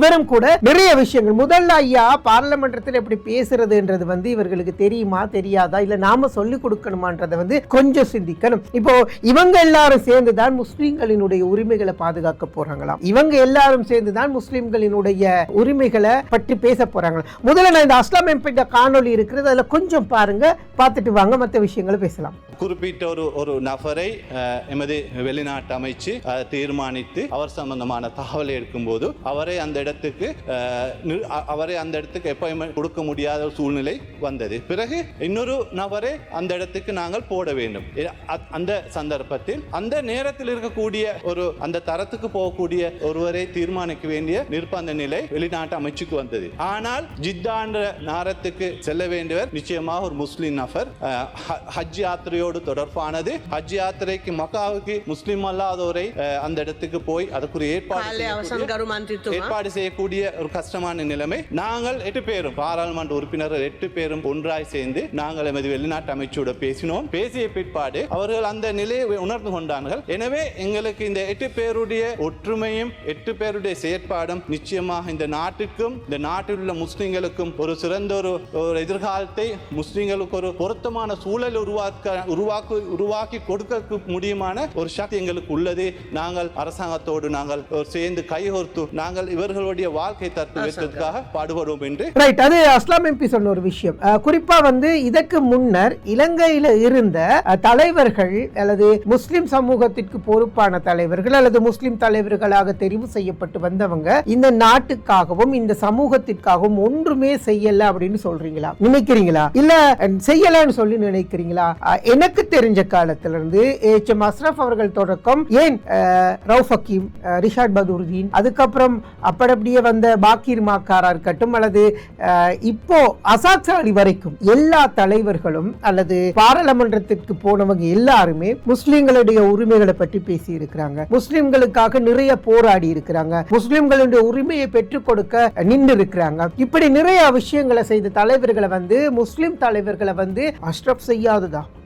இவரும் கூட நிறைய விஷயங்கள் முதல்ல ஐயா பார்லமெண்டத்தில் எப்படி பேசுறதுன்றது இவர்களுக்கு தெரியுமா தெரியாதா இல்ல நாம சொல்லிக் கொடுக்கணுமான்றதை கொஞ்சம் சிந்திக்கணும். இப்போ இவங்க எல்லாரும் சேர்ந்துதான் முஸ்லிம்களினுடைய உரிமைகளை பாதுகாக்க போறாங்களாம். இவங்க எல்லாரும் சேர்ந்துதான் முஸ்லிம்களினுடைய உரிமைகளை பற்றி பேச போறாங்களாம். முதல்ல நான் இந்த அஸ்லாம் எம்பிட காணொலி இருக்கிறது அதுல கொஞ்சம் பாருங்க, பார்த்துட்டு வாங்க மற்ற விஷயங்களை பேசலாம். குறிப்பிட்ட ஒரு நபரை எமது வெளிநாட்டு அமைச்சு தீர்மானித்து அவர் சம்பந்தமான தகவலை எடுக்கும்போது அவரை அந்த இடத்துக்கு அப்பாயின்மெண்ட் கொடுக்க முடியாத ஒரு சூழ்நிலை வந்தது. பிறகு இன்னொரு நபரை அந்த இடத்துக்கு நாங்கள் போட வேண்டும். அந்த சந்தர்ப்பத்தில் அந்த நேரத்தில் இருக்கக்கூடிய அந்த தரத்துக்கு போகக்கூடிய ஒருவரை தீர்மானிக்க வேண்டிய நிர்பந்த நிலை வெளிநாட்டு அமைச்சுக்கு வந்தது. ஆனால் ஜித்தான்ற நாரத்துக்கு செல்ல வேண்டியவர் நிச்சயமாக ஒரு முஸ்லிம் நபர். ஹஜ் யாத்திரையோடு தொடர்பானது. ஹஜ் யாத்திரைக்கு மக்காவுக்கு முஸ்லிம் அல்லாதோரை அந்த இடத்துக்கு போய் அதுக்குரிய ஏற்பாடு செய்யக்கூடிய ஒரு கஷ்டமான நிலைமை. நாங்கள் 8 பேரும் பாராளுமன்ற உறுப்பினர்கள் 8 பேரும் ஒன்றாய் சேர்ந்து நாங்கள் எமது வெளிநாட்டு அமைச்சோட பேசினோம். பேசிய பிற்பாடு அவர்கள் அந்த நிலையை உணர்ந்து கொண்டார்கள். எனவே எங்களுக்கு இந்த 8 பேருடைய ஒற்றுமையும் 8 பேருடைய செயற்பாடும் நிச்சயமாக இந்த நாட்டுக்கும் இந்த நாட்டில் உள்ள முஸ்லிம்களுக்கும் ஒரு சிறந்த ஒரு எதிர்காலத்தை முஸ்லிம்களுக்கு ஒரு பொருத்தமான சூழல் உருவாக்கி கொடுக்க முடியுமான ஒரு சக்தி எங்களுக்கு உள்ளது. நாங்கள் அரசாங்கத்தோடு நாங்கள் சேர்ந்து கைகோர்த்து நாங்கள் இவர்களுடைய வாழ்க்கை தத்துவத்திற்காக பாடுபடுவோம் என்று. ரைட், அது அஸ்லாம் எம்பி சொன்ன ஒரு விஷயம். குறிப்பா இதற்கு முன்னர் இலங்கையில இருந்த தலைவர்கள் அல்லது முஸ்லிம் சமூகத்திற்கு பொறுப்பான தலைவர்கள் அல்லது முஸ்லிம் தலைவர்களாக தெரிவு செய்யப்பட்டு வந்தவங்க இந்த நாட்டுக்காகவும் இந்த சமூகத்திற்காகவும் ஒன்றுமே செய்யல அப்படின்னு சொல்றீங்களா, நினைக்கிறீங்களா? இல்ல செய்யலன்னு சொல்லி நினைக்கிறீங்களா? எனக்கு தெரிஞ்ச காலத்திலிருந்து HM அஸ்ரப் அவர்கள் தொடக்கம், ஏன் ரவுஃப் ஹக்கீம், ரிஷாட் பதுருதீன், அதுக்கப்புறம் அப்படியே வந்த பாக்கீர் மாக்காரா இருக்கட்டும் அல்லது இப்போ அசாத் அலி வரைக்கும் எல்லா தலைவர்களும் அல்லது பாராளுமன்றத்திற்கு போனவங்க எல்லாருமே முஸ்லிம்களுடைய உரிமைகளை பற்றி பேசி இருக்கிறாங்க. முஸ்லிம்களுக்காக நிறைய போராடி இருக்கிறாங்க. முஸ்லிம்களுடைய உரிமையை பெற்றுக் கொடுக்க நின்று இருக்கிறாங்க. இப்படி நிறைய விஷயங்களை செய்த தலைவர்களை முஸ்லிம் தலைவர்களை அஸ்ரப் செய்யாததா?